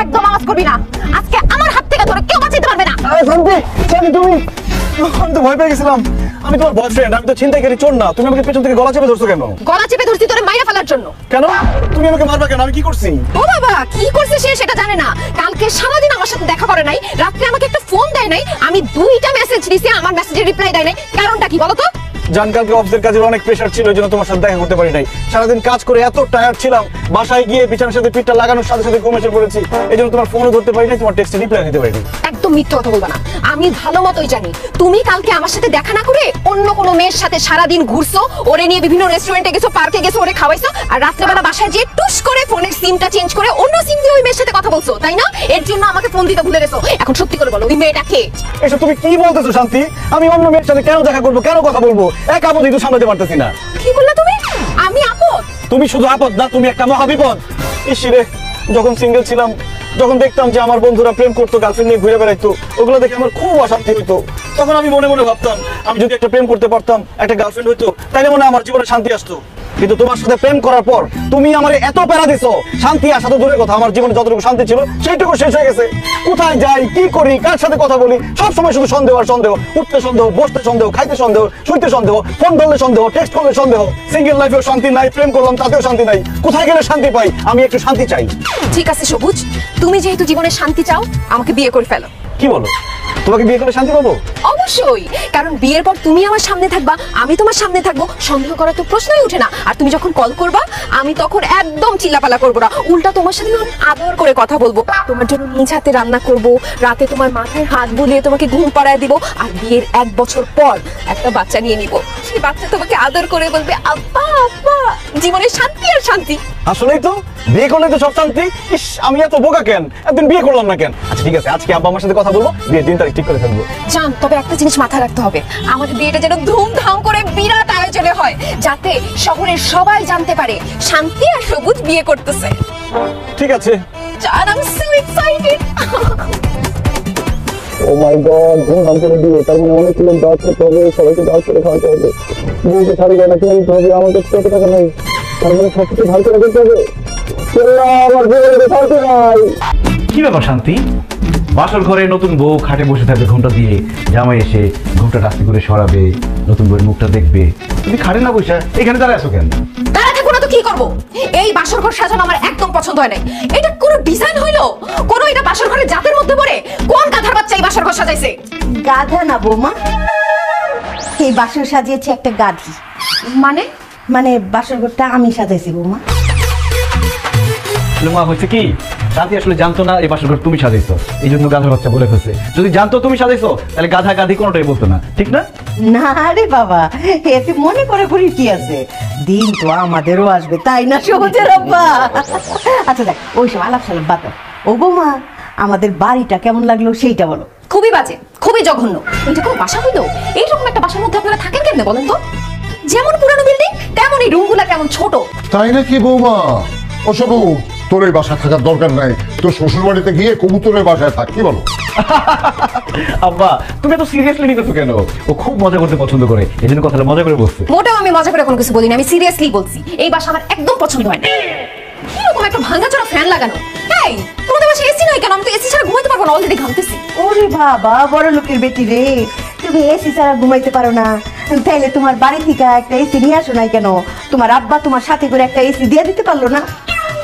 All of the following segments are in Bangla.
একদম আওয়াজ করবি না, আজকে আমার হাত থেকে ধরে কেউ বাঁচাতে পারবে না। তুমি আমি তো ভয় পেয়ে গেছিলাম। আমি তোমার বয়ফ্রেন্ড, আমি তো ছিনতাইকারী চোর না। তুমি আমাকে পেছন থেকে গলা চেপে ধরছো কেন? গলা চেপে ধরছি তোরে মাইরা ফেলার জন্য। কেন? তুমি আমাকে মারবা কেন? আমি কি করছি? ও বাবা, কি করছে সে সেটা জানে না। কালকে সারাদিন আমার সাথে দেখা করে নাই, রাত্রে আমাকে একটা ফোন দেয় নাই, আমি 2টা মেসেজ দিছি, আমার মেসেজের রিপ্লাই দেয় নাই। কারণটা কি বলো তো? জান, কালকে অফিসের কাজের অনেক প্রেশার ছিল, এই জন্য তোমার সাথে দেখা করতে পারি নাই। সারাদিন কাজ করে এত টায়ার্ড ছিলাম, বাসায় গিয়ে বিছানার সাথে পিঠটা লাগানোর সাথে সাথে ঘুম এসে পড়েছি। এই জন্য তোমার ফোনও ধরতে পারি নাই, তোমার টেক্সটে রিপ্লাই দিতে পারি নাই। একদম মিথ্যে কথা বলবা না, আমি ভালো মতোই জানি তুমি কালকে আমার সাথে দেখা না করে অন্য কোনো মেয়ের সাথে সারাদিন ঘুরছো, ওরে নিয়ে বিভিন্ন রেস্টুরেন্টে গেছো, পার্কে গেছো, ওরে খাওয়াইছো, আর রাত্রেবেলা বাসায় যেয়ে টুস করে ফোনের সিমটা চেঞ্জ করে অন্য সিম দিয়ে ওই মেয়ের সাথে কথা বলছো, তাই না? এর জন্য আমাকে ফোন দিতে ভুলে গেছো। এখন সত্যি করে বলো, ওই মেয়েটা কে? এসব তুমি কি বলতেছো শান্তি? আমি অন্য মেয়ের সাথে কেন দেখা করবো, কেন কথা বলবো? এক আপদই তো সামলাতে পারতেছি না। কি বললা তুমি? আমি আপদ? তুমি শুধু আপদ না, তুমি একটা মহাবিপদ। ইসিরে, যখন সিঙ্গেল ছিলাম, যখন দেখতাম যে আমার বন্ধুরা প্রেম করতো, গার্লফ্রেন্ড নিয়ে ঘুরে বেড়াইতো, ওগুলো দেখে আমার খুব অশান্তি হইতো। তখন আমি মনে মনে ভাবতাম, আমি যদি একটা প্রেম করতে পারতাম, একটা গার্লফ্রেন্ড হইতো, তাহলে মনে হয় আমার জীবনে শান্তি আসতো। কিন্তু তোমার সাথে প্রেম করার পর তুমি আমার এত প্যারা দিছো, শান্তি আসা তো দূরের কথা, আমার জীবনে যতটুকু শান্তি ছিল সেইটুকু শেষ হয়ে গেছে। কোথায় যাই, কি করি, কার সাথে কথা বলি, সব সময় শুধু সন্দেহ আর সন্দেহ। উঠতে সন্দেহ, বসতে সন্দেহ, খাইতে সন্দেহ, শুইতে সন্দেহ, ফোন ধরলে সন্দেহ, টেক্সট করলে সন্দেহ। সিঙ্গেল লাইফেও শান্তি নাই, প্রেম করলাম তাতেও শান্তি নাই। কোথায় গেলে শান্তি পাই? আমি একটু শান্তি চাই। ঠিক আছে সবুজ, তুমি যেহেতু জীবনে শান্তি চাও, আমাকে বিয়ে করে ফেলো। কি বলো? তোমাকে বিয়ে করে শান্তি পাবো? অবশ্যই, কারণ বিয়ের পর তুমি আমার সামনে থাকবা, আমি তোমার সামনে থাকবো, সন্দেহ করার তো প্রশ্নই ওঠে না। আর তুমি যখন কল করবা, আমি তখন একদম চিল্লাপালা করবো না, উল্টা তোমার সাথে আদর করে কথা বলবো, তোমার জন্য নিজ হাতে রান্না করব, রাতে তোমার মাথায় হাত বুলিয়ে তোমাকে ঘুম পাড়ায় দিব, আর বিয়ের 1 বছর পর একটা বাচ্চা নিয়ে নিব। সেই বাচ্চা তোমাকে আদর করে বলবে আব্বা আব্বা। জীবনে শান্তি আর শান্তি। আসলেই তো, বিয়ে করলে তো সব শান্তি। ইস, আমি এত বোকা কেন, একদিন বিয়ে করলাম না কেন? আচ্ছা ঠিক আছে, আজকে আব্বা আমার সাথে কথা বলবো, বিয়ের দিন তারিখ ঠিক করে ফেলবো। জান, তবে একটা জিনিস মাথায় রাখতে হবে, আমাদের বিয়েটা যেন ধুমধাম করে বিরাট আয়োজনে হয়, যাতে শহরের সবাই জানতে পারে শান্তি আর সবুজ বিয়ে করতেছে। ঠিক আছে জান, I am so excited. Oh my God, ধুমধাম করে বিয়ে, তার মানে অনেক লোক দাওয়াত করতে হবে, সবাইকে দাওয়াত করে খাওয়াতে হবে, বিয়েতে শাড়ি গয়না কিনে দিতে হবে, আমার কাছে কত টাকা নাই, তার মানে সবকিছু ভালো করে করতে হবে। আমার বিয়ে শান্তি নাই। কি ব্যাপার শান্তি? বাসর ঘরে নতুন বউ খাটে বসে থাকবে ঘুমটা দিয়ে, জামাই এসে ঘুমটা রাস্তি করে সরাবে, নতুন বউয়ের মুখটা দেখবে, তুমি খাটে না বসে এখানে দাঁড়ায় আছো কেন? দাঁড়া থাকবো না তো কি করবো? এই বাসর ঘর সাজানো আমার একদম পছন্দ হয় নাই। এটা কোন ডিজাইন হইলো? কোন এটা বাসর ঘরের জাতের মধ্যে পড়ে? কোন গাধার বাচ্চা এই বাসর ঘর সাজাইছে? গাধা না বৌমা, এই বাসর সাজিয়েছে একটা গাধি। মানে? মানে বাসর ঘরটা আমি সাজাইছি বৌমা। মা হচ্ছে কি, শান্তি আসলে জানতো না এই বাসর ঘর তুমি সাজাইছো, এই জন্য গাধার বাচ্চা বলে ফেলছে। যদি জানতো তুমি সাজাইছো, তাহলে গাধা গাধি কোনোটাই বলতো না, ঠিক না? না রে বাবা, এতে মনে করে করি কি আছে, দিন তো আমাদেরও আসবে, তাই না সবুজের আব্বা? আচ্ছা দেখ, ওইসব আলাপ সালাপ বাদ দাও। ও বৌমা, আমাদের বাড়িটা কেমন লাগলো সেইটা বলো। খুবই বাজে, খুবই জঘন্য। এটা কোনো বাসা হইলো? এইরকম একটা বাসার মধ্যে আপনারা থাকেন কেন বলেন তো? যেমন পুরানো বিল্ডিং, তেমনই রুমগুলা কেমন ছোট। তাই নাকি বৌমা? ও সবু, তোর এই বাসা থাকার দরকার নাই, তোর শ্বশুর বাড়িতে গিয়ে কবুতরের বাসায় থাক। কি বলো? আব্বা, তুমি এত সিরিয়াসলি নিতেছো কেন? ও খুব মজা করতে পছন্দ করে, এই জন্য কথাটা মজা করে বলছে। মোটেও আমি মজা করে কোনো কিছু বলিনি, আমি সিরিয়াসলি বলছি। এই বাসা আমার একদম পছন্দ হয় না। এরকম একটা ভাঙাচোরা ফ্যান লাগানো। এই, তোমাদের বাসায় এসি নাই কেন? আমি তো এসি ছাড়া ঘুমাইতে পারবো না, অলরেডি ঘামতেছি। ওরে বাবা, বড় লোকের বেটি রে, তুমি এসি ছাড়া ঘুমাইতে পারো না? তাইলে তোমার বাড়ি থেকে একটা এসি নিয়ে আসো নাই কেন? তোমার আব্বা তোমার সাথে করে একটা এসি দিয়ে দিতে পারলো না?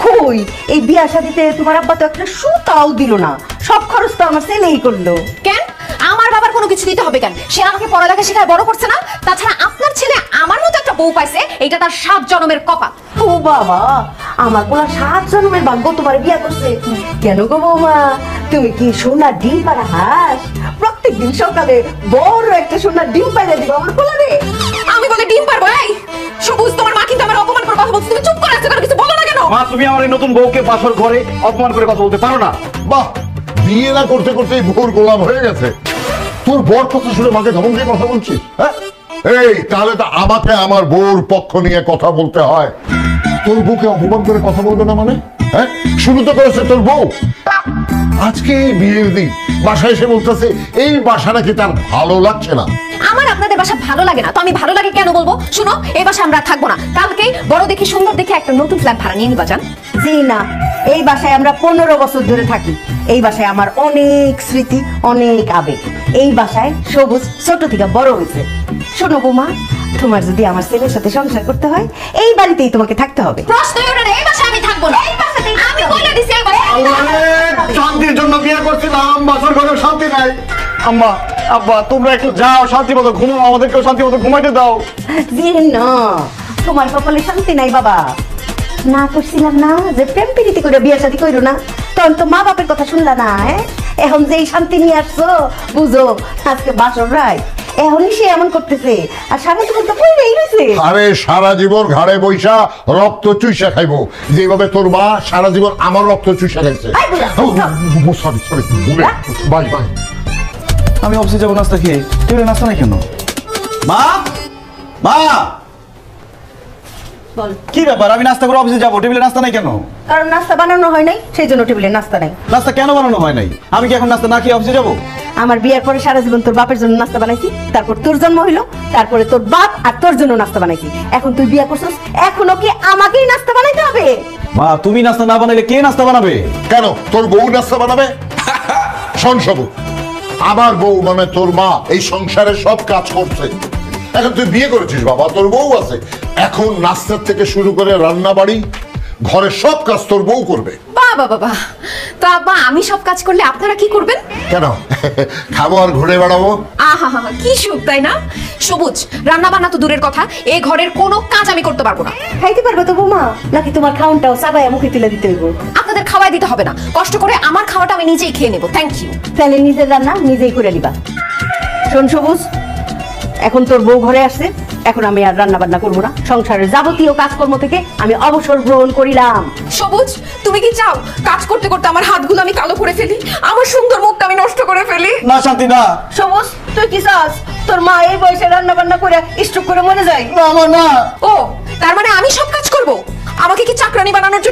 কই, এই বিয়ার সাথে তোমার আব্বা তো একটা সুতাও দিল না, সব খরচ তো আমার ছেলেই করলো। কেন আমার বাবার কোনো কিছু দিতে হবে কেন? সে আমাকে পড়ালেখা শেখায় বড় করছে না? তাছাড়া আপনার ছেলে আমার মতো একটা বউ পাইছে, এটা তার 7 জন্মের কপাল। ও বাবা, আমার কোন 7 জন্মের ভাগ্য তোমার বিয়া করছে। কেন গো বৌমা, তুমি কি সোনার ডিম পাড়া হাঁস? প্রত্যেকদিন সকালে বড় একটা সোনার ডিম পাড়া দিবা আমার কোলারে। আমি বলে ডিম পারবো? এই সবুজ, তোমার মা কিন্তু আমার অপমান করে কথা বলছে, তুমি চুপ করে আছো কেন? কিছু বলো না কেন? মা, তুমি আমার এই নতুন বউকে বাসর ঘরে অপমান করে কথা বলতে পারো না। বাহ, বিয়ে না করতে করতে ভোর গোলাম হয়ে গেছে। তোর বর কথা শুনে মাকে ধমক দিয়ে কথা বলছিস? হ্যাঁ, এই তাহলে তো আমাকে আমার বউর পক্ষ নিয়ে কথা বলতে হয়। তোর বউকে অপমান করে কথা বলবে না মানে? হ্যাঁ, শুরু তো করেছে তোর বউ। আজকে এই বিয়ের দিন বাসায় এসে বলতেছে এই বাসা নাকি তার ভালো লাগছে না। আমার আপনাদের বাসা ভালো লাগে না তো আমি ভালো লাগে কেন বলবো? শুনো, এই বাসা আমরা থাকবো না, কালকে বড় দেখে সুন্দর দেখে একটা নতুন ফ্ল্যাট ভাড়া নিয়ে নিবা। যান। জি না, এই বাসায় আমরা 15 বছর ধরে থাকি। এই বাসায় আমার অনেক স্মৃতি, অনেক আবেগ। এই বাসায় সবুজ ছোট থেকে বড় হয়েছে। শোনো বৌমা, তোমার যদি আমার ছেলের সাথে সংসার করতে হয় এই বাড়িতেই তোমাকে থাকতে হবে। প্রশ্নই ওঠে না, এই বাসায় আমি থাকবো না। এই বাসাতেই আমি বলে দিছি এই বাসায়। শান্তির জন্য বিয়ে করছিলাম, বাসর ঘরে শান্তি নাই। আম্মা আব্বা তোমরা একটু যাও, শান্তি মতো ঘুমাও, আমাদেরকেও শান্তি মতো ঘুমাইতে দাও। জি না, তোমার কপালে শান্তি নাই বাবা। না করছিলাম না যে প্রেম প্রীতি করে বিয়ে শাদী কইরো না, তখন তো মা বাপের কথা শুনলা না। এখন যে এই শান্তি নিয়ে আসছো, বুঝো আজকে বাসর রায় এখনই সে এমন করতেছে, আর সারা জীবন তো কইরেই রইছে। আরে সারা জীবন ঘাড়ে বৈশা রক্ত চুইসা খাইবো, যেভাবে তোর মা সারা জীবন আমার রক্ত চুইসা খাইছে। Sorry sorry, bye bye. আমি অফিসে যাবো নাস্তা খেয়ে, টেবিলে নাস্তা নাই কেন? মা মা বল। কি ব্যাপার? আমি নাস্তা করে অফিসে যাবো, টেবিলে নাস্তা নাই কেন? কারণ নাস্তা বানানো হয় নাই, সেই জন্য টেবিলে নাস্তা নাই। নাস্তা কেন বানানো হয় নাই? আমি কি এখন নাস্তা না খেয়ে অফিসে যাবো? আমার বিয়ের পরে সারা জীবন তোর বাপের জন্য নাস্তা বানাইছি, তারপর তোর জন্ম হইলো, তারপরে তোর বাপ আর তোর জন্য নাস্তা বানাইছি। এখন তুই বিয়ে করছিস, এখনো কি আমাকেই নাস্তা বানাইতে হবে? মা তুমি নাস্তা না বানাইলে কে নাস্তা বানাবে? কেন তোর বউ নাস্তা বানাবে? শোন সবু, আমার বউ মানে তোর মা এই সংসারে সব কাজ করছে। এখন তুই বিয়ে করেছিস বাবা, তোর বউ আছে। এখন নাস্তার থেকে শুরু করে রান্না বাড়ি ঘরের সব কাজ তোর বউ করবে। বাবা বাবা, তো আব্বা আমি সব কাজ করলে আপনারা কি করবেন? কেন খাবো আর ঘুরে বেড়াবো? আহা হা, কি সুখ তাই না? সবুজ, রান্না বান্না তো দূরের কথা, এই ঘরের কোনো কাজ আমি করতে পারবো না। খাইতে পারবে তো বৌমা, নাকি তোমার খাউনটাও চাবায় মুখে তুলে দিতে হইব? আপনাদের খাওয়াই দিতে হবে না, কষ্ট করে আমার খাওয়াটা আমি নিজেই খেয়ে নেবো। Thank you. তাহলে নিজের রান্না নিজেই করে নিবা। শোন সবুজ, এখন তোর বউ ঘরে আসছে, এখন আমি আর রান্না বান্না করবো না। সংসারের যাবতীয় কাজকর্ম থেকে আমি অবসর গ্রহণ করিলাম। সবুজ, তুমি কি চাও কাজ করতে করতে আমার হাতগুলো আমি কালো করে ফেলি, আমার সুন্দর মুখটা আমি নষ্ট করে ফেলি? না শান্তি না। সবুজ, তুই কি চাস তোর মা এই বয়সে রান্না বান্না করে স্ট্রোক করে মরে যায়? না আমার না। ও, তার মানে আমি সব কাজ করব? আমাকে কি চাকরানি বানানোর জন্য